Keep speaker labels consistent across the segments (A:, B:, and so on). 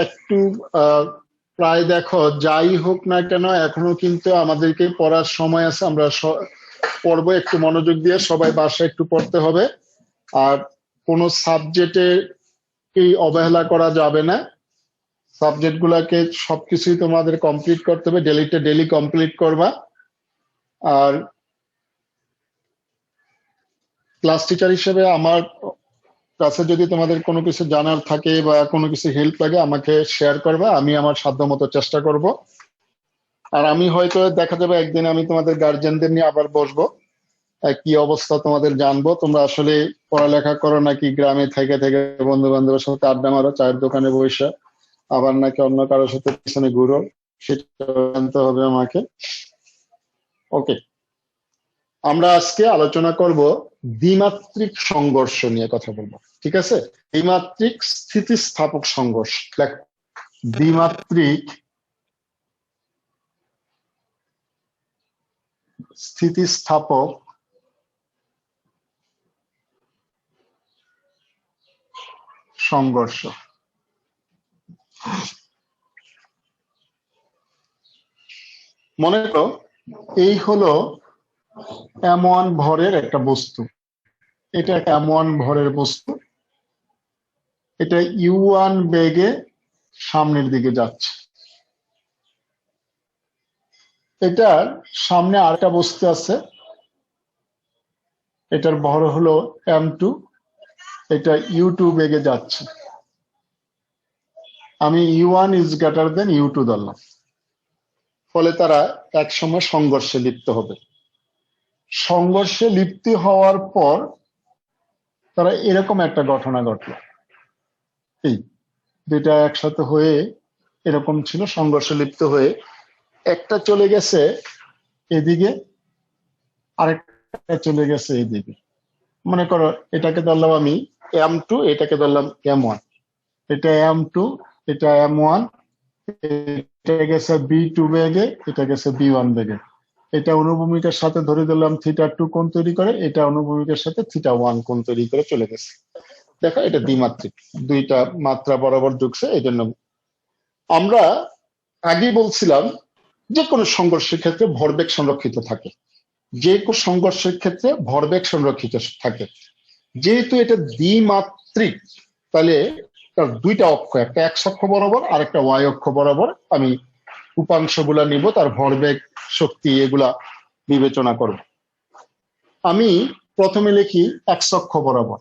A: একটু প্রায় দেখো যাই হোক না কেন এখনো কিন্তু আমাদেরকে পড়ার সময় আছে, আমরা পড়বো, একটু মনোযোগ দিয়ে সবাই বাসায় একটু পড়তে হবে। আর কোনো সাবজেক্টে অবহেলা করা যাবে না, সাবজেক্ট গুলাকে সবকিছুই তোমাদের কমপ্লিট করতে হবে, ডেলি কমপ্লিট করবা। আর ক্লাস টিচার হিসেবে আমার কাছে যদি তোমাদের কোনো কিছু জানার থাকে বা কোনো কিছু হেল্প লাগে আমাকে শেয়ার করবা, আমি আমার সাধ্যমতো চেষ্টা করব। আর আমি হয়তো দেখা যাবে একদিন আমি তোমাদের গার্জেনদের নিয়ে আবার বসবো, কি অবস্থা তোমাদের জানবো, তোমরা আসলে পড়ালেখা করো নাকি গ্রামে থেকে থেকে বন্ধু বান্ধবের সাথে আড্ডা মারো চায়ের দোকানে বসে, আবার নাকি অন্য কারোর সাথে পিছনে ঘুরো, সেটা জানতে হবে আমাকে। ওকে, আমরা আজকে আলোচনা করব দ্বিমাত্রিক সংঘর্ষ নিয়ে কথা বলবো, ঠিক আছে? দ্বিমাত্রিক স্থিতিস্থাপক সংঘর্ষ। দ্বিমাত্রিক স্থিতিস্থাপক সংঘর্ষ। মনে করো এই হলো এমন ভরের একটা বস্তু, এটা একটা এমন ভরের বস্তু, এটা u1 বেগে সামনের দিকে যাচ্ছে। এটার সামনে আরেকটা বস্তু আছে, এটার ভর হলো m2, এটা u2 বেগে যাচ্ছে। আমি u1 is greater than u2 ধরলাম, ফলে তারা একসময় সংঘর্ষে লিপ্ত হবে। সংঘর্ষে লিপ্ত হওয়ার পর তারা এরকম একটা ঘটনা ঘটলো, এই দুইটা একসাথে হয়ে এরকম ছিল, সংঘর্ষে লিপ্ত হয়ে একটা চলে গেছে এদিকে, আরেকটা চলে গেছে এদিকে। মনে করো এটাকে ধরলাম আমি m2, এটাকে ধরলাম m1, এটা m2, এটা m1, এটা গেছে b2 বেগে, এটা গেছে b1 বেগে। এটা অনুভূমিকের সাথে ধরে দিলাম θ2 কোণ তৈরি করে, এটা অনুভূমিকের সাথে θ1 কোণ তৈরি করে চলে গেছে। দেখো এটা দ্বিমাত্রিক, দুইটা মাত্রা বরাবর ঢুকছে। এই জন্য আমরা আগে বলছিলাম যে কোনো সংঘর্ষের ক্ষেত্রে ভরবেগ সংরক্ষিত থাকে, যে কোনো সংঘর্ষের ক্ষেত্রে ভরবেগ সংরক্ষিত থাকে। যেহেতু এটা দ্বিমাত্রিক, তাহলে তার দুইটা অক্ষ, একটা x অক্ষ বরাবর আর একটা y অক্ষ বরাবর আমি উপাংশগুলা নিব, তার ভরবেগ শক্তি এগুলা বিবেচনা করব। আমি প্রথমে লিখি x অক্ষ বরাবর,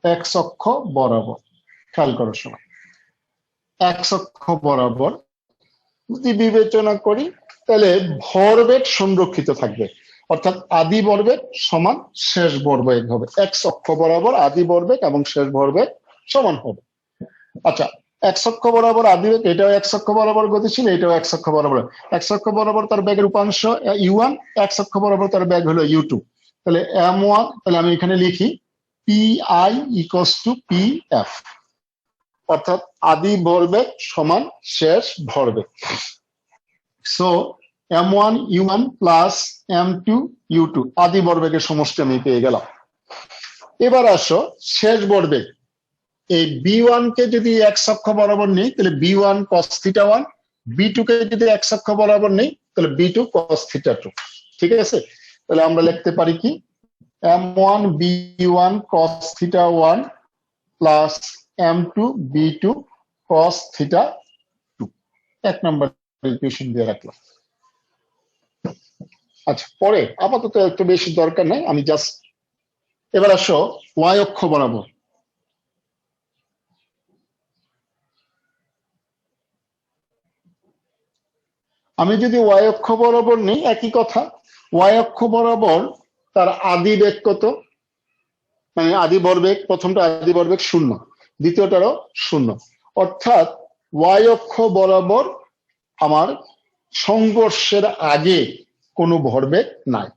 A: x অক্ষ বরাবর, খেয়াল করো সময় x অক্ষ বরাবর যদি বিবেচনা করি তাহলে ভরবেগ সংরক্ষিত থাকবে, অর্থাৎ আদি ভরবেগ সমান শেষ ভরবেগ হবে। x অক্ষ বরাবর আদি ভরবেগ এবং শেষ ভরবেগ সমান হবে। আচ্ছা, x অক্ষ বরাবর আদি বেগ, এটাও x অক্ষ বরাবর গতিশীল, এটাও x অক্ষ বরাবর। x অক্ষ বরাবর তার বেগের উপাংশ u1, x অক্ষ বরাবর তার বেগ হলো u2। তাহলে m1, তাহলে আমি এখানে লিখি pi ইকুয়ালস টু pf, অর্থাৎ আদি ভরবেগ সমান শেষ ভরবেগ। So m1 u1 plus m2 u2 আদি ভরবেগের সমষ্টি আমি পেয়ে গেলাম। এবার আসো শেষ ভরবেগ, এই b1 কে যদি x অক্ষ বরাবর নেই তাহলে b1 cos θ1, b2 কে যদি x অক্ষ বরাবর নেই তাহলে b2 cos θ2, ঠিক আছে? তাহলে আমরা লিখতে পারি কি m1 b1 cos θ1 plus m2 b2 cos θ2, এক নম্বর ইকুয়েশন দিয়ে রাখলাম। আচ্ছা, পরে আপাতত একটু বেশি দরকার নাই, আমি জাস্ট এবার আসো y অক্ষ বরাবর। আমি যদি y অক্ষ বরাবর নেই একই কথা, y অক্ষ বরাবর তার আদি বেগ কত, মানে আদি ভরবেগ, প্রথমটা আদি ভরবেগ 0, দ্বিতীয়টারও 0, অর্থাৎ y অক্ষ বরাবর আমার সংঘর্ষের আগে কোনো ভরবেগ নাই,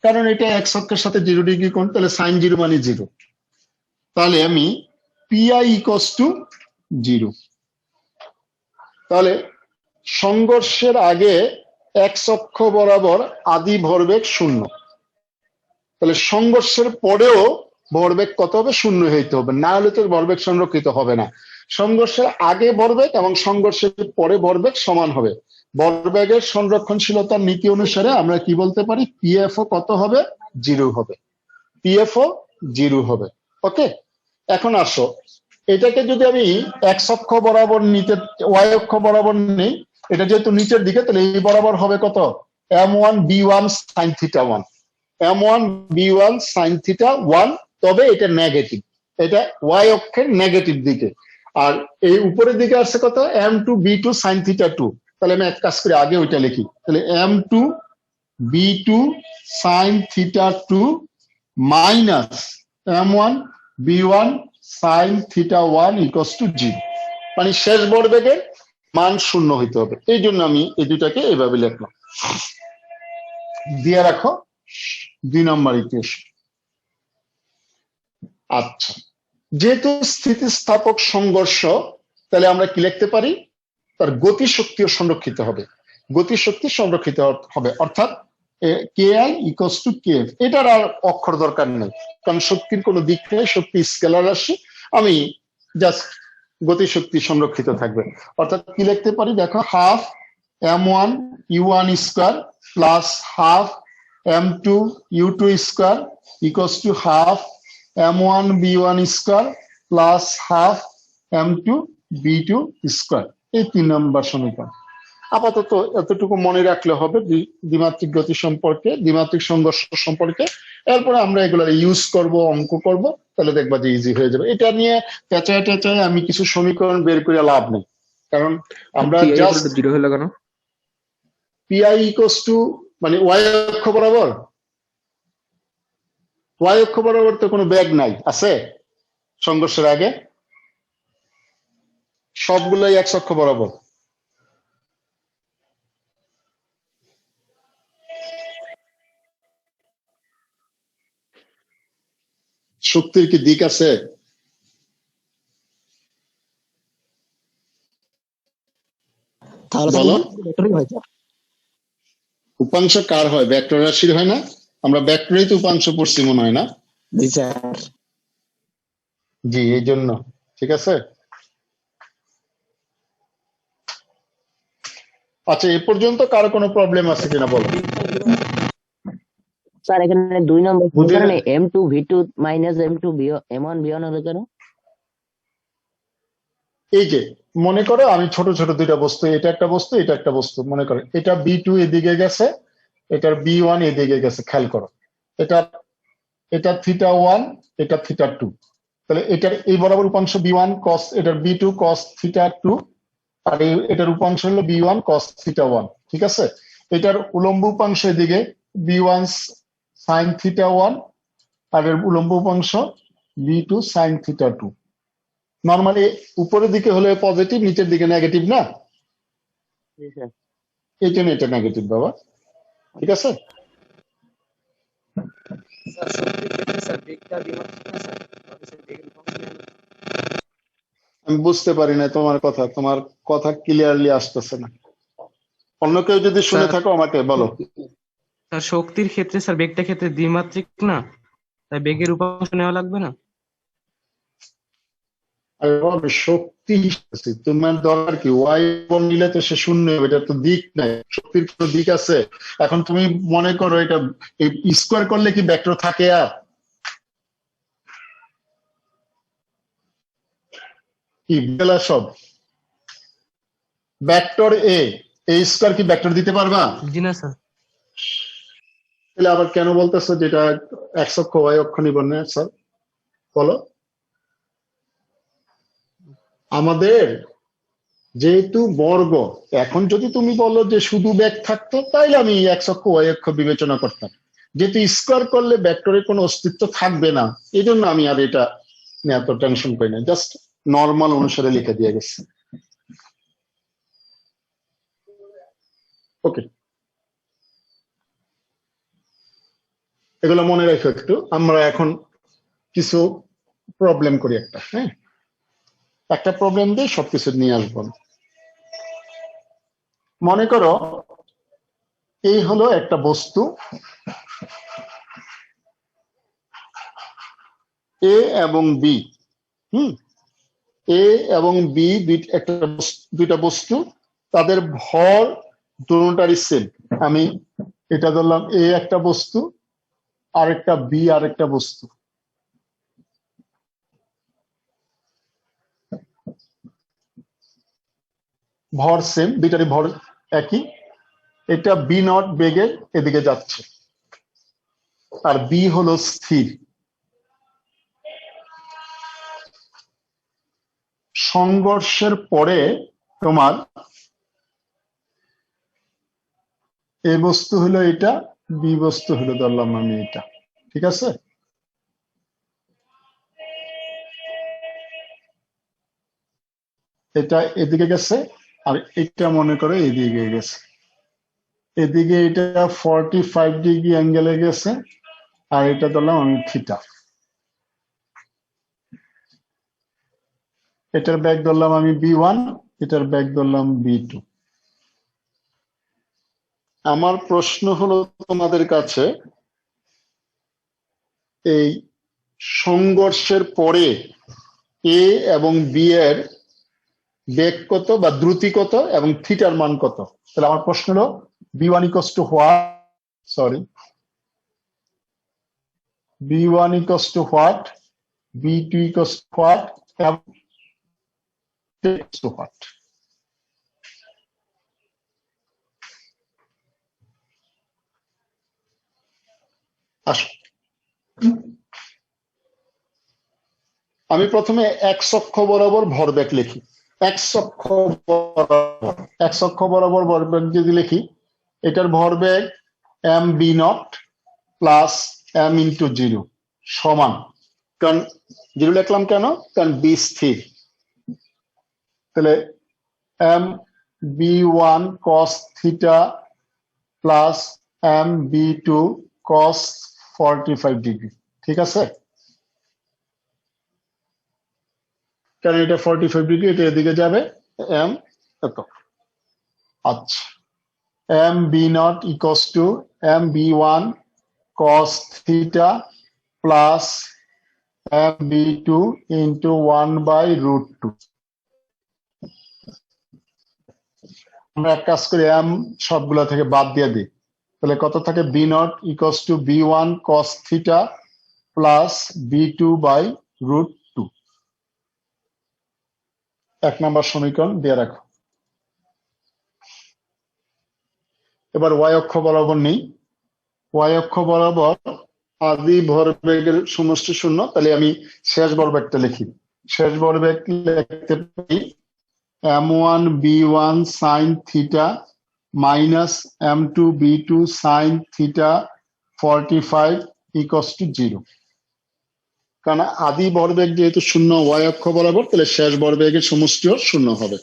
A: কারণ এটা x অক্ষের সাথে 0 ডিগ্রি কোণ, তাহলে sin 0 মানে 0। তাহলে আমি pi ইকুয়ালস টু 0। তাহলে সংঘর্ষের আগে x অক্ষ বরাবর আদি ভরবেগ 0, তাহলে সংঘর্ষের পরেও ভরবেগ কত হবে, 0 হইতে হবে, না হলে তো ভরবেগ সংরক্ষিত হবে না। সংঘর্ষের আগে ভরবেগ এবং সংঘর্ষের পরে ভরবেগ সমান হবে। ভরবেগের সংরক্ষণশীলতার নীতি অনুসারে আমরা কি বলতে পারি, পিএফও কত হবে, 0 হবে। পিএফও 0 হবে। ওকে, এখন আসো এটাকে যদি আমি এক্স অক্ষ বরাবর নিতে, ওয়াই অক্ষ বরাবর নেই, এটা যেহেতু নিচের দিকে, তাহলে এই বরাবর হবে কত, m1b1 sin θ 1, m1b1 sin θ 1, তবে এটা নেগেটিভ, এটা ওয়াই অক্ষের নেগেটিভ দিকে। আর এই উপরের দিকে আসছে কত, m2b2 sin θ 2, তাহলে আমি এক কাজ করে আগে ওইটা লিখি, তাহলে m2b2 sin θ 2 minus m1b1 sin θ 1 equals to 0, মানে শেষ ভরবেগের মান 0 হইতে হবে। এই জন্য আমি এই দুটাকে এভাবে লিখলাম। দিয়ে রাখো 2 নম্বর ইকুয়েশন। আচ্ছা, যেহেতু স্থিতিস্থাপক সংঘর্ষ, তাহলে আমরা কি লিখতে পারি, তার গতিশক্তিও সংরক্ষিত হবে, গতিশক্তি সংরক্ষিত হবে, অর্থাৎ K I equals to K F. এটার আর অক্ষর দরকার নেই, কারণ শক্তির কোনো দিক নেই, শক্তি স্কেলার রাশি, আমি জাস্ট গতিশক্তি সংরক্ষিত থাকবে। অর্থাৎ কি লিখতে পারি, দেখো half m1 u1 square plus half m2 u2 square equals to half m1 b1 square plus half m2 b2 square. এই 3 নম্বর সমীকরণ। আপাতত এতটুকু মনে রাখলে হবে দ্বিমাত্রিক গতি সম্পর্কে, দ্বিমাত্রিক সংঘর্ষ সম্পর্কে। এরপরে আমরা এগুলো ইউজ করব, অঙ্ক করব, তাহলে দেখবা যে ইজি হয়ে যাবে। এটা নিয়ে পেঁচায় টেঁচায় আমি কিছু সমীকরণ বের করে লাভ নেই, কারণ আমরা জাস্ট
B: জিরো হলো কেন,
A: পিআই ইকুয়ালস টু, মানে ওয়াই অক্ষ বরাবর, ওয়াই অক্ষ বরাবর তো কোনো ব্যাগ নাই, আছে সংঘর্ষের আগে সবগুলোই এক্স অক্ষ বরাবর। শক্তির কি দিক আছে? বলো, উপাংশ কার হয়, ভেক্টর রাশির হয় না? আমরা ভেক্টরেই তো উপাংশ পড়ছি মনে হয় না? জি, এই জন্য। ঠিক আছে, আচ্ছা এ পর্যন্ত কারো কোনো প্রবলেম আছে কিনা বলো।
C: স্যার এখানে 2 নম্বর সমীকরণে m2 v2 minus m2 m1 v1 হলো কেন?
A: এই যে মনে করো আমি ছোট ছোট দুইটা বস্তু, এটা একটা বস্তু, এটা একটা বস্তু, মনে করো এটা b2 এদিকে গেছে, এটার b1 এদিকে গেছে, খেয়াল করো, এটা এটা θ1, এটা θ2, তাহলে এটার এই বরাবর উপাংশ b1 cos, এটার b2 cos θ2, আর এটার উপাংশ হলো b1 cos θ1। ঠিক আছে, এটার উলম্ব উপাংশ এদিকে b1 sin θ1, আর এর উলম্ব উপাংশ b2 sin θ2। নর্মালি উপরের দিকে হলে পজিটিভ, নিচের দিকে নেগেটিভ না, এই জন্য এটা নেগেটিভ বাবা। ঠিক আছে, আমি বুঝতে পারি না তোমার কথা, তোমার কথা ক্লিয়ারলি আসতেছে না। অন্য কেউ যদি শুনে থাকো আমাকে বলো।
B: স্যার শক্তির ক্ষেত্রে স্যার বেগটা ক্ষেত্রে দ্বিমাত্রিক না, তাই বেগের উপাংশ নেওয়া লাগবে না।
A: আরে বাবা, শক্তি তোমার দরকার কি, ওয়াই নিলে তো সে শূন্য হবে, এটা তো দিক নাই, শক্তির কোনো দিক আছে? এখন তুমি মনে করো এটা স্কোয়ার করলে কি ভেক্টর থাকে? আর কি বেলা সব ভেক্টর এ স্কোয়ার কি ভেক্টর দিতে পারবা?
B: জি না স্যার।
A: তাহলে আবার কেন বলতেছো যেটা এক্স অক্ষ ওয়াই অক্ষ নিব না স্যার, বলো। আমাদের যেহেতু বর্গ, এখন যদি তুমি বলো যে শুধু ব্যাগ থাকতো, তাইলে আমি এক্স অক্ষ ওয়াই অক্ষ বিবেচনা করতাম। যেহেতু স্কোয়ার করলে ভেক্টরের কোনো অস্তিত্ব থাকবে না, এই জন্য আমি আর এটা নিয়ে এত টেনশন পাই না, জাস্ট নর্মাল অনুসারে লিখে দিয়ে গেছি। ওকে, এগুলো মনে রাখো একটু। আমরা এখন কিছু প্রবলেম করি একটা, হ্যাঁ, একটা প্রবলেম দিয়ে সবকিছু নিয়ে আসবো। মনে করো এই হলো একটা বস্তু এ এবং বি, এ এবং বি দুইটা বস্তু, তাদের ভর দুটোটারই সেম। আমি এটা ধরলাম এ একটা বস্তু, আরেকটা বি আরেকটা বস্তু। ভর সেম, দুইটারই ভর একই। এটা বি নট বেগে এদিকে যাচ্ছে, আর বি হলো স্থির। সংঘর্ষের পরে তোমার এ বস্তু হলো এটা, বি বস্তু হলো ধরলাম আমি এটা, ঠিক আছে? এটা এদিকে গেছে, আর এটা মনে করো এদিকে গেছে। এদিকে এটা 45 ডিগ্রি অ্যাঙ্গেলে গেছে, আর এটা ধরলাম আমি থিটা। এটার ব্যাগ ধরলাম আমি B1, এটার ব্যাগ ধরলাম B2। আমার প্রশ্ন হলো তোমাদের কাছে, এই সংঘর্ষের পরে এ এবং বি এর বেগ কত বা দ্রুতি কত এবং থিটার মান কত? তাহলে আমার প্রশ্ন হলো B1 equals to what? Sorry, B1 equals to what? B2 equals to what? এবং equals to what? আসো, আমি প্রথমে এক্স অক্ষ বরাবর ভরবেগ লিখি। এক্স অক্ষ বরাবর ভরবেগ যদি লিখি, এটার ভরবেগ M B naught plus M into zero সমান, কারণ জিরো লিখলাম কেন? কারণ বি স্থির। তাহলে M B one cos theta plus M B two cos 45 degree, ঠিক আছে? কারণ এটা 45 ডিগ্রি, এটা এদিকে যাবে, এম এত। আচ্ছা, M B naught equals to M B one cos theta plus M B two into 1/√2। আমরা এক কাজ করি, এম সবগুলা থেকে বাদ দিয়ে দিই। তাহলে কত থাকে? B naught equals to B1 cos theta plus B2/√2। 1 number সমীকরণ দিয়ে রাখো। এবার ওয়াই অক্ষ বরাবর নেই। ওয়াই অক্ষ বরাবর আদি ভরবেগের সমষ্টি 0, তাহলে আমি শেষ ভরবেগটা লিখি। শেষ ভরবেগ লিখতে পারি m1 b1 sin theta minus m2 b2 sin theta 45 equals to 0। কারণ আদি ভরবেগ যেহেতু 0 ওয়াই অক্ষ বরাবর, তাহলে শেষ ভরবেগের সমষ্টিও 0 হবে।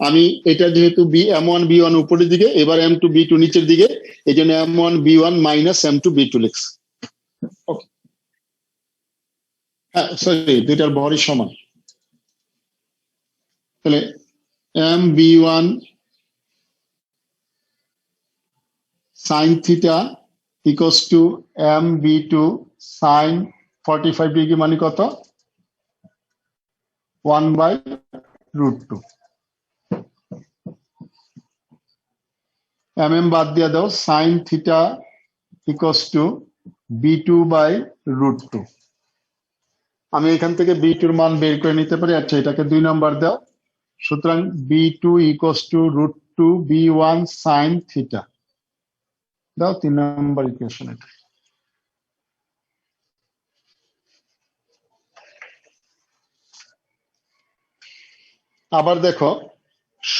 A: আমি এটা যেহেতু m1 b1 উপরের দিকে, এবার m2 b2 নিচের দিকে, এই জন্য m1 b1 minus m2 b2 লিখছি। হ্যাঁ সরি, দুইটার ভরই সমান। তাহলে M B one sine theta equals to M B two sine 45 degree, মানে কত? 1/√2। এম বাদ দিয়ে দাও, sign theta equals two B2/√2। আমি এখান থেকে B2 এর মান বের করে নিতে পারি। আচ্ছা, এটাকে 2 নাম্বার দাও। সুতরাং B2 equals to √2 B1 sine theta দাও, 3 নাম্বার ইকুয়েশন এটা। আবার দেখো,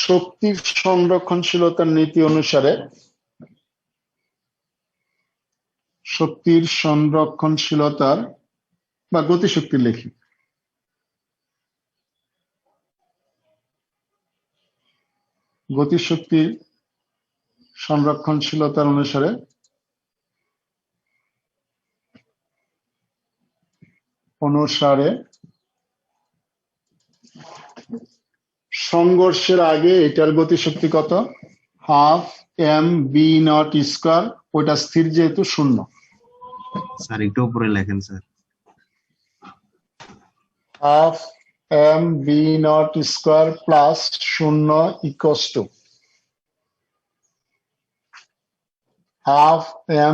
A: শক্তির সংরক্ষণশীলতার নীতি অনুসারে শক্তির সংরক্ষণশীলতার বা গতিশক্তি লিখি। গতিশক্তির সংরক্ষণশীলতার অনুসারে সংঘর্ষের আগে এটার গতিশক্তি কত? Half M B naught square, ওইটা স্থির যেহেতু 0।
D: স্যার একটু উপরে লেখেন স্যার।
A: হাফ m b naught square plus 0 equals to half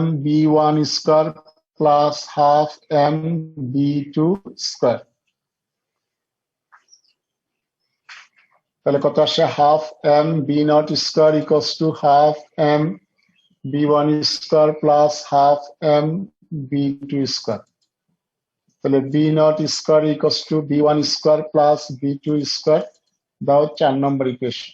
A: m b1 square plus half m b2 square। তাহলে কত আসে half m b naught square equals to half m b1 square plus half m b2 square। তাহলে b naught square equals to b1 square plus b2 square দাও 4 নম্বর equation.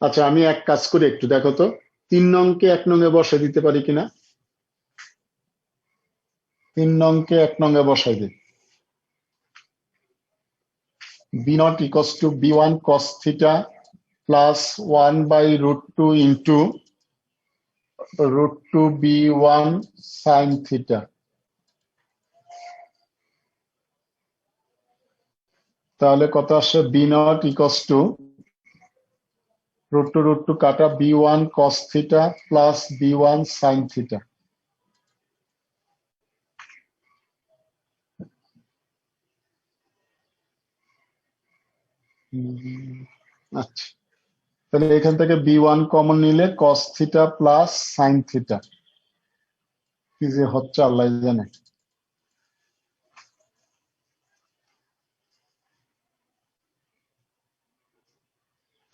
A: আচ্ছা আমি এক কাজ করি, একটু দেখো তো 3 নংকে 1 নং এ বসাই দিতে পারি কিনা। 3 নংকে 1 নং এ বসাই দিই। b naught equals to b1 cos theta plus 1 by root 2 into root 2 b1 sin theta। তাহলে কত আসে b naught equals to root 2 কাটা b1 cos theta plus b1 sin theta। আচ্ছা তাহলে এখান থেকে b1 কমন নিলে cos theta plus sin theta কি যে হচ্ছে আল্লাহ জানে।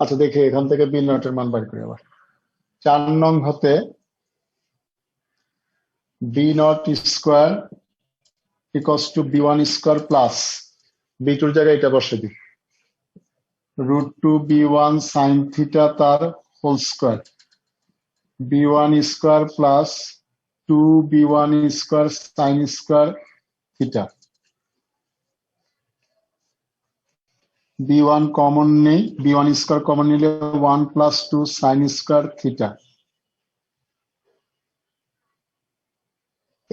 A: আচ্ছা দেখি এখান থেকে b naught এর মান বের করি আবার। 4 নং হতে b naught square equals to b1 square plus b2 এর জায়গায় এটা বসে দিই root 2 b1 sin theta তার whole square b1 square plus 2 b1 square sin square theta. b1 common নেই, b1 স্কয়ার কমন নিলে 1 plus 2 sin স্কয়ার থিটা।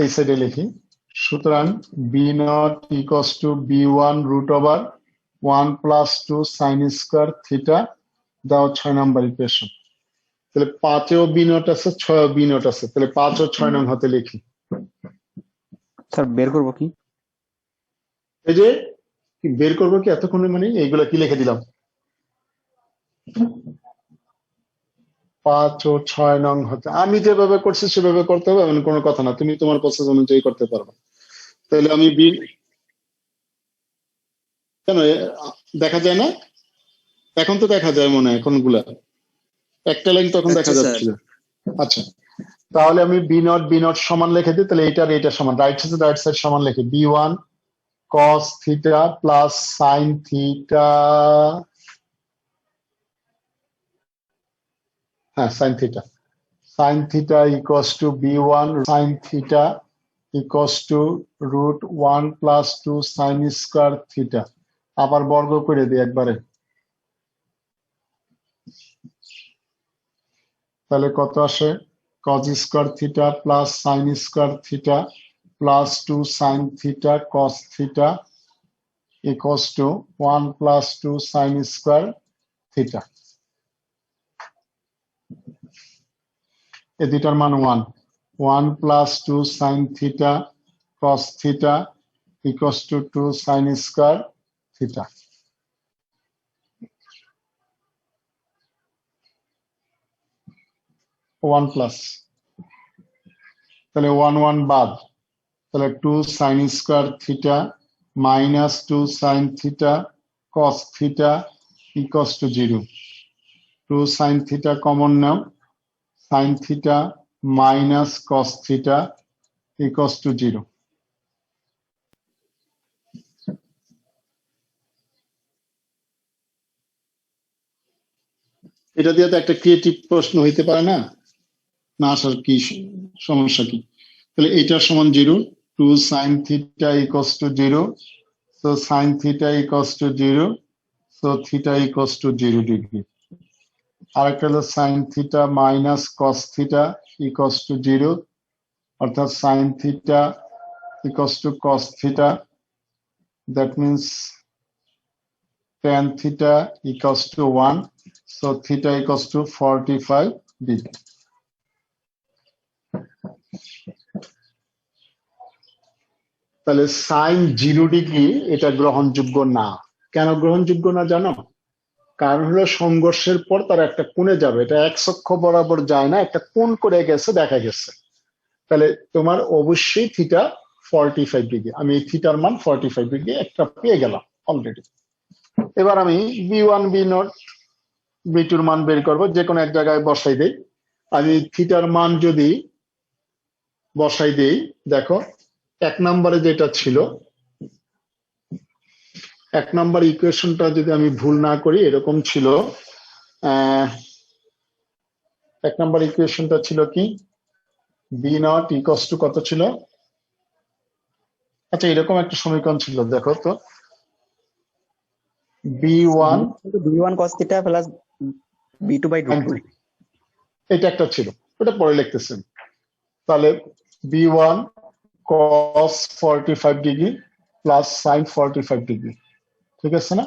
A: এই সাইডে লিখি, সুতরাং b naught equals to b1 root over 1 plus 2 sin square theta দাও 6 নম্বর equation. তাহলে 5 এও b naught আছে, 6 এও b naught আছে, তাহলে 5 ও 6 নং হতে লিখি।
D: স্যার বের করব কি?
A: এই যে বের করবো কি এতক্ষণে মানে এইগুলা কি লিখে দিলাম 5 ও 6 নং হতে। আমি যেভাবে করছি সেভাবে করতে হবে এমন কোনো কথা না, তুমি তোমার পছন্দ অনুযায়ী করতে পারবে। তাহলে আমি বি কেন দেখা যায় না, এখন তো দেখা যায় মনে হয় এখন গুলা একটা লাইন তখন দেখা যাচ্ছিল। আচ্ছা তাহলে আমি বি নট সমান লিখে দিই, তাহলে এইটা সমান রাইট সাইড সমান লিখি b1 cos theta plus sin theta, হ্যাঁ sin theta equals to b1 sin theta equals to root 1 plus 2 sin square theta। আবার বর্গ করে দিই একবারে, তাহলে কত আসে cos square theta plus sin square theta plus 2 sin theta cos theta equals to 1 plus 2 sin square theta। এই দুইটার মান 1 plus 2 sin theta cos theta equals to 2 sin square theta। One plus, তাহলে 1 বাদ, তাহলে 2 sin square theta minus 2 sin theta cos theta equals to 0। 2 sin theta common now, sin theta minus cos theta equals to 0। এটা দিয়ে তো একটা creative প্রশ্ন হইতে পারে না, না আসার কি সমস্যা কি? তাহলে এইটার সমান 0, 2 sin theta equals to 0, so sin theta equals to 0, so theta equals to 0 degree। আরেকটা হলো sin theta minus cos theta equals to 0, অর্থাৎ sin theta equals to cos theta, that means tan theta equals to 1, so theta equals to 45 degree। তাহলে sign 0° এটা গ্রহণযোগ্য না। কেন গ্রহণযোগ্য না জানো? কারণ হলো সংঘর্ষের পর তারা একটা কোণে যাবে, এটা এক অক্ষ বরাবর যায় না, একটা কোণ করে গেছে দেখা গেছে। তাহলে তোমার অবশ্যই থিটা 45°। আমি এই থিটার মান 45° একটা পেয়ে গেলাম অলরেডি। এবার আমি B1 B0 B2 মান বের করব, যে কোনো এক জায়গায় বসাই দেই। আমি থিটার মান যদি বসাই দেই, দেখো 1 নম্বরে যেটা ছিল, 1 নম্বর ইকুয়েশনটা যদি আমি ভুল না করি এরকম ছিল, 1 নম্বর ইকুয়েশনটা ছিল কি, B0 ইকুয়ালস টু কত ছিল? আচ্ছা এরকম একটা সমীকরণ ছিল, দেখো তো, B1
D: B1 cos theta plus B2 by root 2।
A: এটা একটা ছিল, ওটা পরে লিখতেছেন। তাহলে B1 cos 45° প্লাস sin 45°, ঠিক আছে না?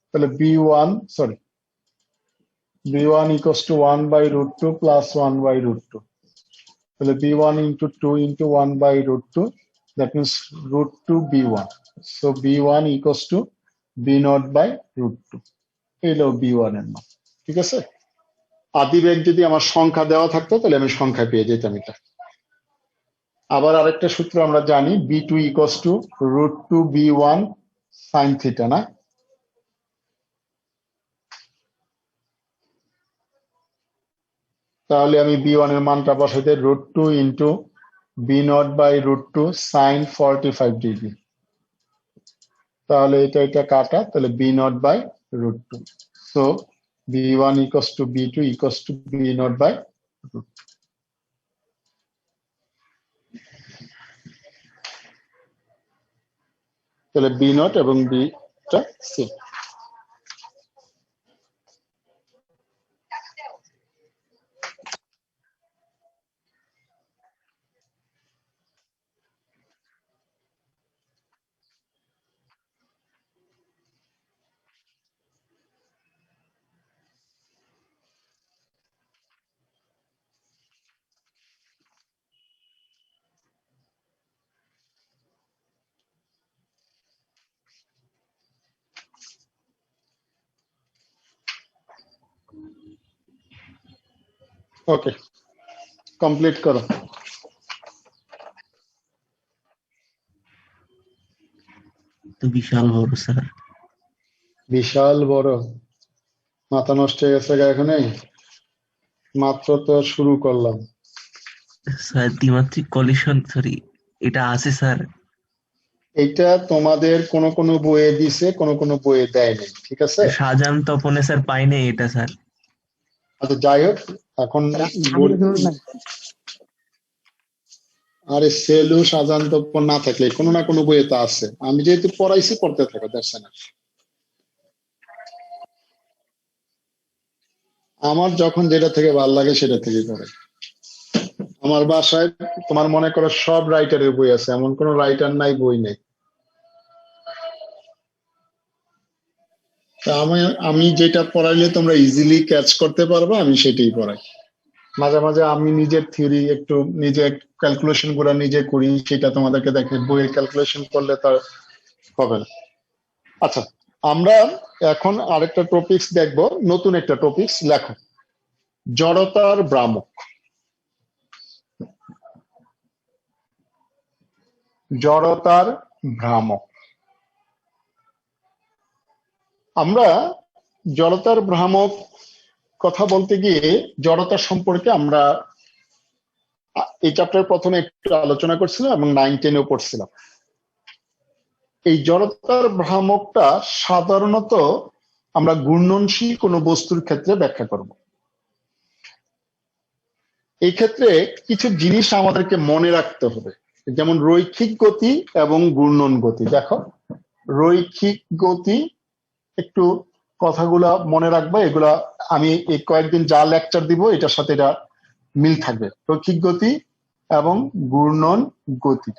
A: তাহলে B1 equals to 1 by root 2 plus 1 by root 2. তাহলে B1 into 2 into 1 by root 2, that means root 2 B1. So B1 equals to B0 by root 2. এই হলো B1 এর মান, ঠিক আছে? আদিবেগ যদি আমার সংখ্যা দেওয়া থাকতো তাহলে আমি সংখ্যা পেয়ে যেতাম এটা। আবার আরেকটা সূত্র আমরা জানি, B2 equals to root 2 B1 sin theta, না? তাহলে আমি B1 এর মানটা বসাই দিই root 2 into B0 by root 2 sin 45°। তাহলে এটা কাটা, তাহলে B0 by root 2. So B1 equals to B2 equals to B0 by root 2. তাহলে B0 এবং B টা সেম। ওকে, কমপ্লিট করো।
E: তো বিশাল বড় স্যার।
A: বিশাল বড়, মাথা নষ্ট হয়ে গেছে এখানে, মাত্র তো শুরু করলাম।
E: স্যার দ্বিমাত্রিক কলিশন, সরি, এটা আছে স্যার।
A: এইটা তোমাদের কোন কোন বইয়ে দিছে, কোন কোন বইয়ে দেয়নি, ঠিক আছে?
E: শাহজাহান তপনে স্যার পাইনি এটা স্যার।
A: আচ্ছা যাই হোক, এখন আরে সেলু সাজান তপন না থাকলে কোনো না কোনো বইয়ে তো আছে, আমি যেহেতু পড়াইছি পড়তে থাকো, দ্যাটস এনাফ। আমার যখন যেটা থেকে ভালো লাগে সেটা থেকে করে। আমার বাসায় তোমার মনে করো সব রাইটারের বই আছে, এমন কোন রাইটার নাই বই নেই। তা আমি যেটা পড়াইলে তোমরা ইজিলি ক্যাচ করতে পারবে আমি সেটাই পড়াই। মাঝে মাঝে আমি নিজের থিওরি একটু নিজে ক্যালকুলেশন গুলো নিজে করি, সেটা তোমাদেরকে দেখে, বইয়ের ক্যালকুলেশন করলে তার হবে না। আচ্ছা আমরা এখন আরেকটা টপিকস দেখবো, নতুন একটা টপিকস লেখো, জড়তার ভ্রামক। জড়তার ভ্রামক। আমরা জড়তার ভ্রামক কথা বলতে গিয়ে জড়তা সম্পর্কে আমরা এই চ্যাপ্টারের প্রথমে একটু আলোচনা করছিলাম এবং 9-10-এও পড়ছিলাম। এই জড়তার ভ্রামকটা সাধারণত আমরা ঘূর্ণনশীল কোনো বস্তুর ক্ষেত্রে ব্যাখ্যা করব। এই ক্ষেত্রে কিছু জিনিস আমাদেরকে মনে রাখতে হবে, যেমন রৈখিক গতি এবং ঘূর্ণন গতি। দেখো রৈখিক গতি, একটু কথাগুলা মনে রাখবে, এগুলা আমি এই কয়েকদিন যা লেকচার দিব এটার সাথে এটা মিল থাকবে। রৈখিক গতি এবং ঘূর্ণন গতি।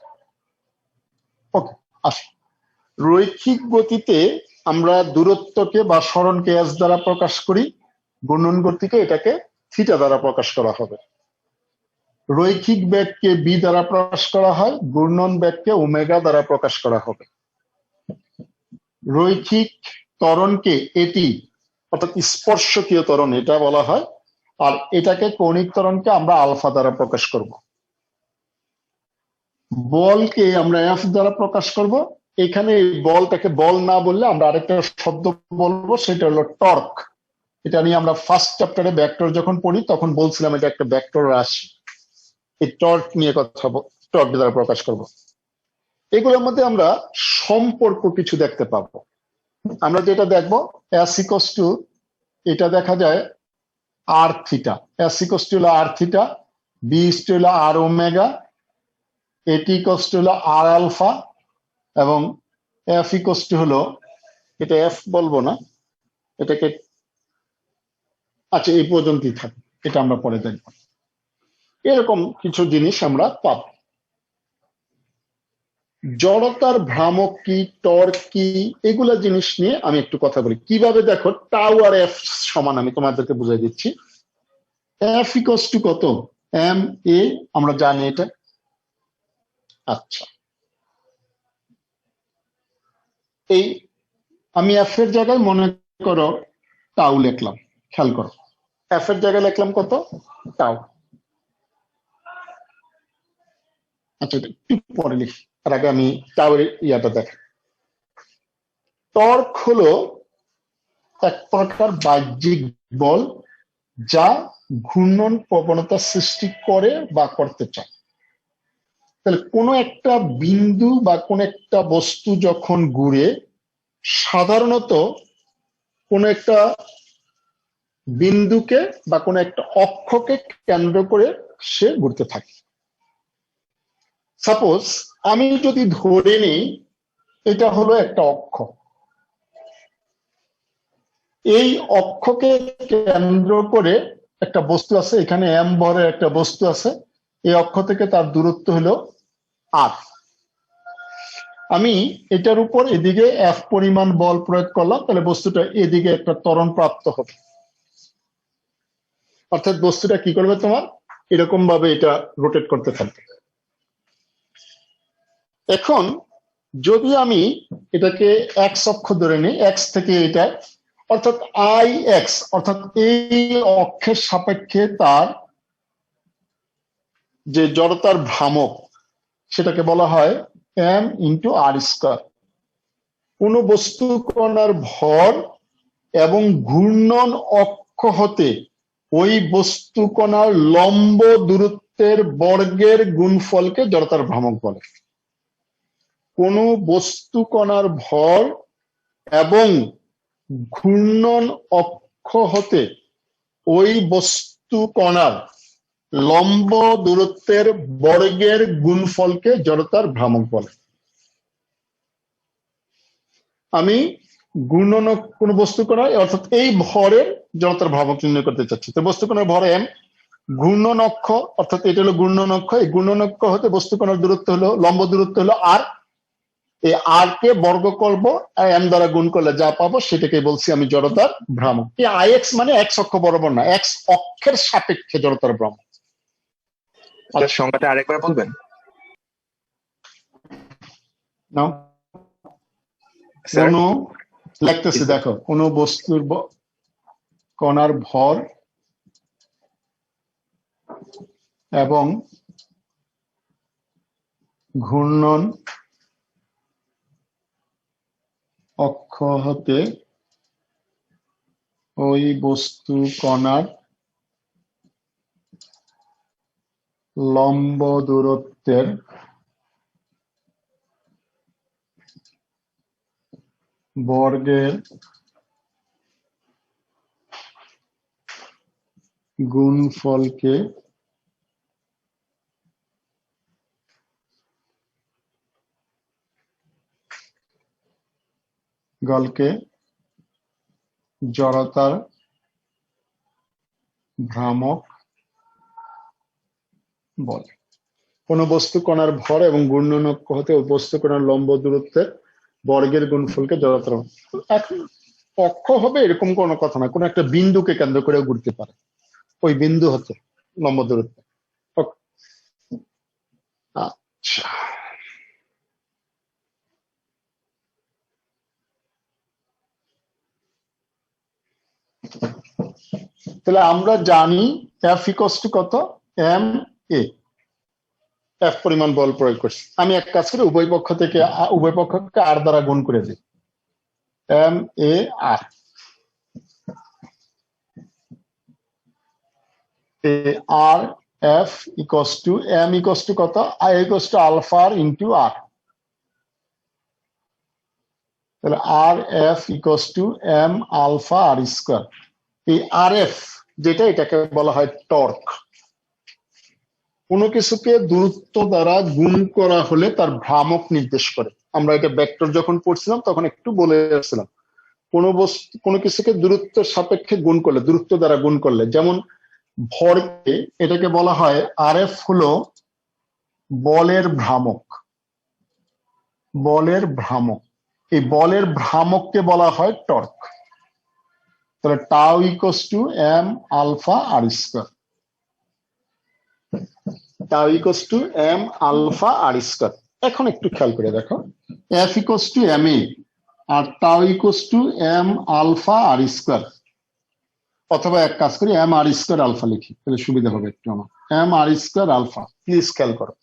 A: ওকে, আসো। রৈখিক গতিতে আমরা দূরত্বকে বা সরণকে এস দ্বারা প্রকাশ করি, ঘূর্ণন গতিকে এটাকে থিটা দ্বারা প্রকাশ করা হবে। রৈখিক বেগকে বি দ্বারা প্রকাশ করা হয়, ঘূর্ণন বেগকে ওমেগা দ্বারা প্রকাশ করা হবে। রৈখিক ত্বরণকে এটি অর্থাৎ স্পর্শকীয় ত্বরণ এটা বলা হয়, আর এটাকে কৌণিক ত্বরণকে আমরা আলফা দ্বারা প্রকাশ করব। বলকে আমরা এফ দ্বারা প্রকাশ করব। এখানে এই বলটাকে বল না বললে আমরা আরেকটা শব্দ বলবো, সেটা হলো টর্ক। এটা নিয়ে আমরা ফার্স্ট চ্যাপ্টারে ভেক্টর যখন পড়ি তখন বলছিলাম এটা একটা ভেক্টর রাশি। এই টর্ক নিয়ে কথা টর্ক দ্বারা প্রকাশ করব। এগুলোর মধ্যে আমরা সম্পর্ক কিছু দেখতে পাবো। আমরা যেটা দেখবো এস ইকস টু, এটা দেখা যায় আর থিটা, এস ইকস টু হলো আর থিটা, বি ইকস টু হলো আর ওমেগা, এটি ইকস টু হলো আর আলফা, এবং এফ ইকস টু হলো, এটা এফ বলবো না, এটাকে আচ্ছা এই পর্যন্তই থাকে, এটা আমরা পরে দেখবো। এরকম কিছু জিনিস আমরা পাব। জড়তার ভ্রামক কি, টর্ক কি, এগুলা জিনিস নিয়ে আমি একটু কথা বলি। কিভাবে দেখো, টাউ আর এফ সমান, আমি তোমাদেরকে বুঝাই দিচ্ছি। এফ ইকস টু কত, এম এ, আমরা জানি এটা। আচ্ছা, এই আমি এফ এর জায়গায় মনে করো টাউ লিখলাম, খেয়াল করো এফ এর জায়গায় লিখলাম কত, টাউ। আচ্ছা একটু পরে লিখি, তার আগে আমি টাউ এর ইয়াটা দেখাই। টর্ক হলো এক প্রকার বাহ্যিক বল যা ঘূর্ণন প্রবণতা সৃষ্টি করে বা করতে চায়। তাহলে কোনো একটা বিন্দু বা কোন একটা বস্তু যখন ঘুরে, সাধারণত কোনো একটা বিন্দুকে বা কোনো একটা অক্ষকে কেন্দ্র করে সে ঘুরতে থাকে। সাপোজ আমি যদি ধরে নিই এটা হলো একটা অক্ষ, এই অক্ষকে কেন্দ্র করে একটা বস্তু আছে, এখানে এম ভরের একটা বস্তু আছে, এই অক্ষ থেকে তার দূরত্ব হলো আর। আমি এটার উপর এদিকে এফ পরিমাণ বল প্রয়োগ করলাম, তাহলে বস্তুটা এদিকে একটা ত্বরণ প্রাপ্ত হবে। অর্থাৎ বস্তুটা কি করবে, তোমার এরকম ভাবে এটা রোটেট করতে থাকবে। এখন যদি আমি এটাকে এক্স অক্ষ ধরে নিই, এক্স থেকে এটা অর্থাৎ আই এক্স, অর্থাৎ এই অক্ষের সাপেক্ষে তার যে জড়তার ভ্রামক সেটাকে বলা হয় এম ইন্টু আর স্কয়ার। কোন বস্তু কণার ভর এবং ঘূর্ণন অক্ষ হতে ওই বস্তু কণার লম্ব দূরত্বের বর্গের গুণফলকে জড়তার ভ্রামক বলে। কোন বস্তু কণার ভর এবং ঘূর্ণন অক্ষ হতে ওই বস্তু কণার লম্ব দূরত্বের বর্গের গুণফলকে জড়তার ভ্রামক বলে। আমি ঘূর্ণন কোন বস্তু কণা অর্থাৎ এই ভরের জড়তার ভ্রামক নির্ণয় করতে চাচ্ছি। তো বস্তু কণার ভর এম, ঘূর্ণন অক্ষ অর্থাৎ এটা হলো ঘূর্ণন অক্ষ, এই ঘূর্ণন অক্ষ হতে বস্তু কণার দূরত্ব হলো, লম্ব দূরত্ব হলো আর। এই আর কে বর্গ করবো, এম দ্বারা গুণ করলে যা পাবো সেটাকে বলছি আমি জড়তার ভ্রামক। এই আই এক্স মানে এক্স অক্ষ বরাবর না, এক্স অক্ষের সাপেক্ষে জড়তার ভ্রামক।
F: সংখ্যাটা আরেকবার বলবেন?
A: নাও কোন লিখতেছি, দেখো কোন বস্তুর কণার ভর এবং ঘূর্ণন অক্ষ হতে ওই বস্তু কণার লম্ব দূরত্বের বর্গের গুণফলকে গলকে জড়তার ভ্রামক বলে। কোন বস্তু কণার ভর এবং ঘূর্ণন অক্ষ হতে ওই বস্তু কণার লম্ব দূরত্বের বর্গের গুণফলকে জড়তার। এখন অক্ষ হবে এরকম কোনো কথা না, কোন একটা বিন্দুকে কেন্দ্র করে ঘুরতে পারে, ওই বিন্দু হচ্ছে লম্ব দূরত্ব। আচ্ছা, তাহলে আমরা জানি এফ ইকস টু কত, এম এ, এফ পরিমাণ বল প্রয়োগ করছি। আমি এক কাজ করে উভয় পক্ষকে আর দ্বারা গুণ করে দিই, M A R, R F equals to M equals to কত, I equals to alpha into R, তাহলে R F equals to M alpha R square. এই আর এফ যেটা, এটাকে বলা হয় টর্ক। কোনো কিছুকে দূরত্ব দ্বারা গুণ করা হলে তার ভ্রামক নির্দেশ করে। আমরা এটা ভেক্টর যখন পড়ছিলাম তখন একটু বলে আসছিলাম, কোনো কিছুকে দূরত্বের সাপেক্ষে গুণ করলে, দূরত্ব দ্বারা গুণ করলে, যেমন ভরকে, এটাকে বলা হয় আর এফ হলো বলের ভ্রামক। বলের ভ্রামক, এই বলের ভ্রামককে বলা হয় টর্ক। তাহলে tau equals to M alpha R square, tau equals to M alpha R square. এখন একটু খেয়াল করে দেখো, F equals to M A R tau equals to M alpha R square, অথবা এক কাজ করি এম আর স্কোয়ার আলফা লিখি, তাহলে সুবিধা হবে একটু আমার। M R square alpha, please খেয়াল করো,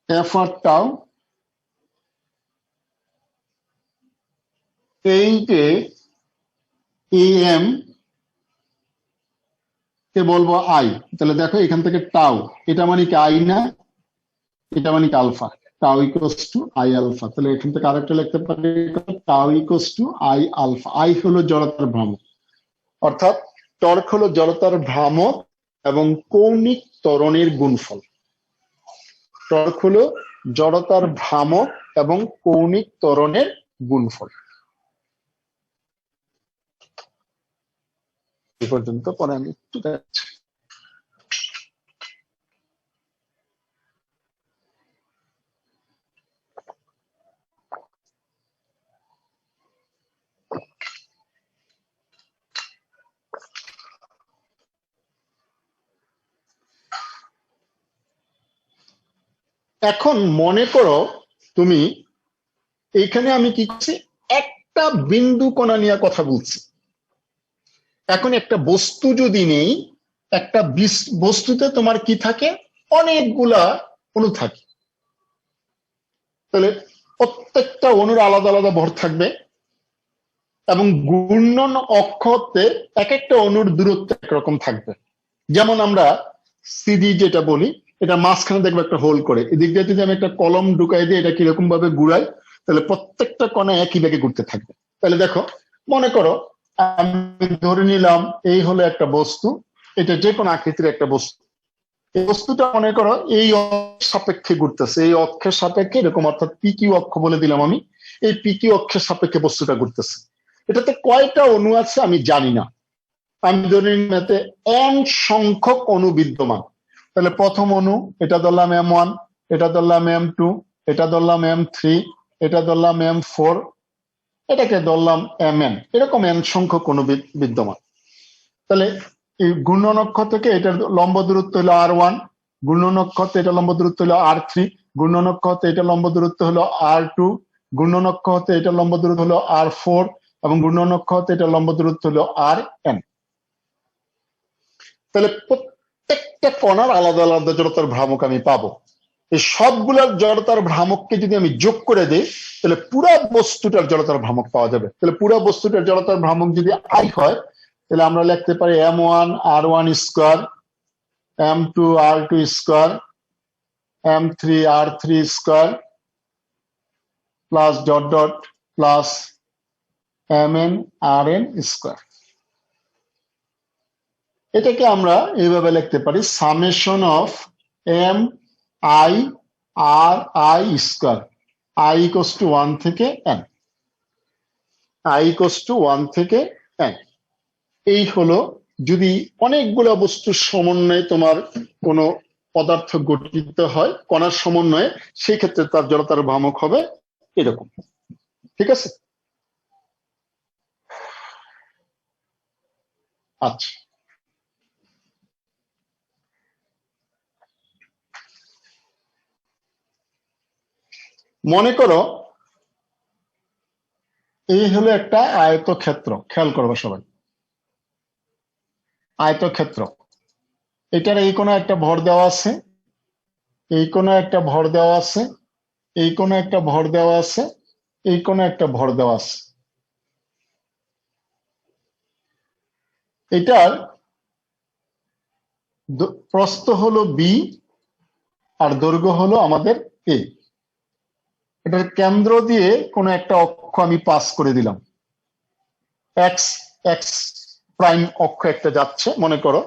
A: এফ আর টাউ, এই যে এম কে বলবো আই, তাহলে দেখো এখান থেকে টাউ, এটা মানে কি আই না, এটা মানে কি alpha, tau equals to I alpha. তাহলে এখান থেকে আরেকটা লিখতে পারি, tau equals to I alpha. I হলো জড়তার ভ্রামক, অর্থাৎ টর্ক হলো জড়তার ভ্রামক এবং কৌণিক ত্বরণের গুণফল। টর্ক হলো জড়তার ভ্রামক এবং কৌণিক ত্বরণের গুণফল। এ পর্যন্ত, পরে আমি একটু দেখাচ্ছি। এখন মনে করো তুমি, এইখানে আমি কি করছি, একটা বিন্দু কণা নিয়ে কথা বলছি। এখন একটা বস্তু যদি নেই, একটা বস্তুতে তোমার কি থাকে, অনেকগুলা অণু থাকে, তাহলে প্রত্যেকটা অণুর আলাদা আলাদা ভর থাকবে এবং ঘূর্ণন অক্ষতে এক একটা অণুর দূরত্ব একরকম থাকবে। যেমন আমরা সিডি যেটা বলি, এটা মাঝখানে দেখবো একটা হোল করে, এদিক দিয়ে যদি আমি একটা কলম ঢুকাই দিই, এটা কিরকম ভাবে ঘুরাই, তাহলে প্রত্যেকটা কণা একই বেগে ঘুরতে থাকবে। তাহলে দেখো, মনে করো আমি ধরে নিলাম এই হলো একটা বস্তু, এটা যে কোনো আকৃতির একটা বস্তু। এই বস্তুটা মনে করো এই অক্ষের সাপেক্ষে ঘুরতেছে, এই অক্ষের সাপেক্ষে এরকম, অর্থাৎ পিকিউ অক্ষ বলে দিলাম আমি, এই পিকিউ অক্ষের সাপেক্ষে বস্তুটা ঘুরতেছে। এটাতে কয়টা অণু আছে আমি জানি না, আমি ধরে নিলাম এতে n সংখ্যক অণু বিদ্যমান। তাহলে প্রথম অণু, এটা ধরলাম M1, এটা ধরলাম M2, এটা ধরলাম M3, এটা ধরলাম M4, এটাকে ধরলাম Mn, এরকম n সংখ্যক অণু বিদ্যমান। তাহলে এই ঘূর্ণন অক্ষ থেকে এটার লম্ব দূরত্ব হলো R1, ঘূর্ণন অক্ষ হতে এটা লম্ব দূরত্ব হলো R3, ঘূর্ণন অক্ষ হতে এটা লম্ব দূরত্ব হলো R2, ঘূর্ণন অক্ষ হতে এটা লম্ব দূরত্ব হলো R4 এবং ঘূর্ণন অক্ষ হতে এটা লম্ব দূরত্ব হলো Rn। তাহলে প্রত্যেকটা কণার আলাদা আলাদা জড়তার ভ্রামক আমি পাবো। এই সবগুলোর জড়তার ভ্রামককে যদি আমি যোগ করে দিই, তাহলে পুরা বস্তুটার জড়তার ভ্রামক পাওয়া যাবে। তাহলে পুরা বস্তুটার জড়তার ভ্রামক যদি আই হয়, তাহলে আমরা লিখতে পারি M1 R1 square, M2 R2 square, M3 R3 square plus dot dot plus Mn Rn square. এটাকে আমরা এইভাবে লিখতে পারি, summation of M I R I square, I equals to 1 থেকে n, আই ইকোস টু 1 থেকে n। এই হলো, যদি অনেকগুলো বস্তুর সমন্বয়ে তোমার কোনো পদার্থ গঠিত হয়, কণার সমন্বয়ে, সেই ক্ষেত্রে তার জড়তার ভ্রামক হবে এরকম। ঠিক আছে? আচ্ছা, মনে করো এই হলো একটা আয়তক্ষেত্র, খেয়াল করবে সবাই। আয়তক্ষেত্র, এটার এই কোনো একটা ভর দেওয়া আছে, এই কোনো একটা ভর দেওয়া আছে, এই কোনো একটা ভর দেওয়া আছে, এই কোনো একটা ভর দেওয়া আছে। এটার প্রস্থ হলো বি আর দৈর্ঘ্য হলো আমাদের এ। এটার কেন্দ্র দিয়ে কোনো একটা অক্ষ আমি পাস করে দিলাম, এক্স এক্স প্রাইম অক্ষ একটা যাচ্ছে মনে করো।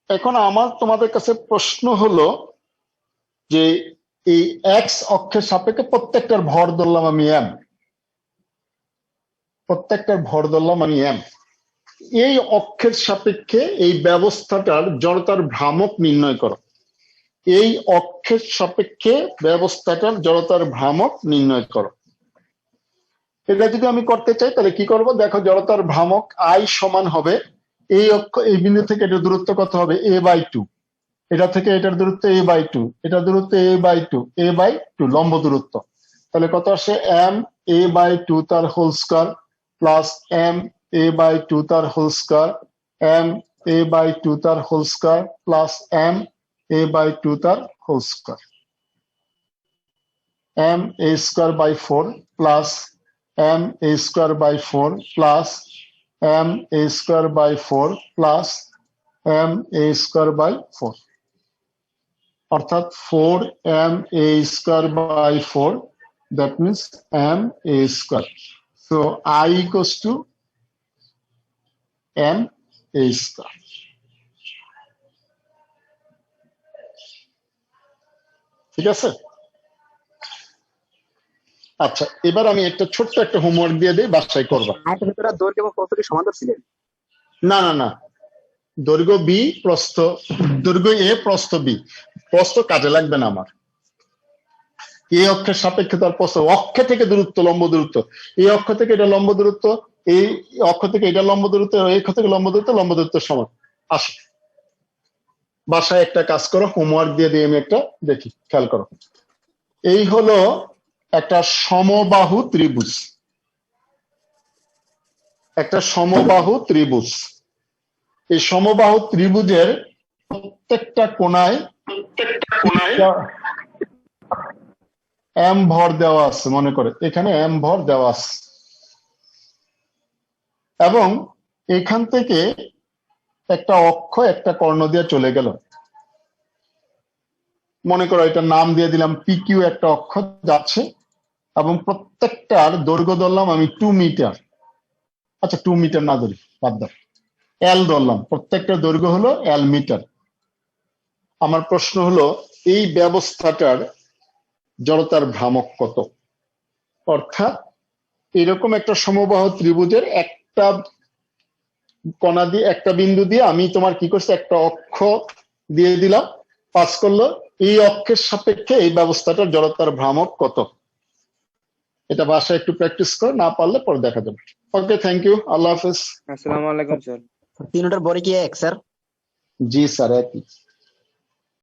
A: এখন আমার তোমাদের কাছে প্রশ্ন হলো যে এই এক্স অক্ষের সাপেক্ষে প্রত্যেকটার ভর ধরলাম আমি এম, প্রত্যেকটার ভর ধরলাম আমি এম। এই অক্ষের সাপেক্ষে এই ব্যবস্থাটার জড়তার ভ্রামক নির্ণয় করো। এই অক্ষের সাপেক্ষে ব্যবস্থাটার জড়তার ভ্রামক নির্ণয় করো। এটা যদি আমি করতে চাই তাহলে কি করব? দেখো, জড়তার ভ্রামক আই সমান হবে এই অক্ষ, এই বিন্দু থেকে এটার দূরত্ব কত হবে? a/2। এটা থেকে এটার দূরত্ব a/2, এটার দূরত্ব a/2, a/2 লম্ব দূরত্ব। তাহলে কত আসে? m a/2 তার whole square plus m a/2 তার হোল স্কয়ার, m a/2 তার whole square plus m a/2 তার whole square, m a square by 4 plus m a square by 4 plus m a square by 4 plus m a square by 4, অর্থাৎ 4m a square by 4, that means m a square. So I equals to m a square. ঠিক আছে? আচ্ছা, এবার আমি একটা ছোট্ট একটা homework দিয়ে দিই, বাসায় করবা।
D: আয়তক্ষেত্রটা দৈর্ঘ্য এবং প্রস্থটি সমান্তর ছিলেন।
A: না না না, দৈর্ঘ্য বি, প্রস্থ, দৈর্ঘ্য এ, প্রস্থ বি। প্রস্থ কাজে লাগবে না আমার। এই অক্ষের সাপেক্ষে তার প্রস্থ, অক্ষ থেকে দূরত্ব, লম্ব দূরত্ব, এই অক্ষ থেকে এটা লম্ব দূরত্ব, এই অক্ষ থেকে এটা লম্ব দূরত্ব, এই অক্ষ থেকে লম্ব দূরত্ব সমান। আসো বাসায় একটা কাজ করো, হোমওয়ার্ক দিয়ে দিই আমি একটা, দেখি, খেয়াল করো। এই হলো একটা সমবাহু ত্রিভুজ, একটা সমবাহু ত্রিভুজ। এই সমবাহু ত্রিভুজের প্রত্যেকটা কোণায় এম ভর দেওয়া আছে, মনে করে এখানে এম ভর দেওয়া আছে, এবং এখান থেকে একটা অক্ষ একটা কর্ণ দিয়ে চলে গেল। মনে করো এটার নাম দিয়ে দিলাম PQ, একটা অক্ষ যাচ্ছে এবং প্রত্যেকটার দৈর্ঘ্য ধরলাম আমি 2 মিটার। আচ্ছা 2 মিটার না ধরি, বাদ দাও, L ধরলাম, প্রত্যেকটা দৈর্ঘ্য হলো L মিটার। আমার প্রশ্ন হলো এই ব্যবস্থাটার জড়তার ভ্রামক কত? অর্থাৎ এরকম একটা সমবাহু ত্রিভুজের একটা কণা দিয়ে, একটা বিন্দু দিয়ে আমি তোমার কি করছি, একটা অক্ষ দিয়ে দিলাম, পাস করলো। এই অক্ষের সাপেক্ষে এই ব্যবস্থাটার জড়তার ভ্রামক কত? এটা বাসায় একটু প্র্যাকটিস কর, না পারলে পরে দেখা যাবে। ওকে, থ্যাংক ইউ, আল্লাহ হাফেজ।
B: আসসালামু আলাইকুম স্যার।
D: তিনটার বরে কি এক স্যার?
A: জি স্যার, একই।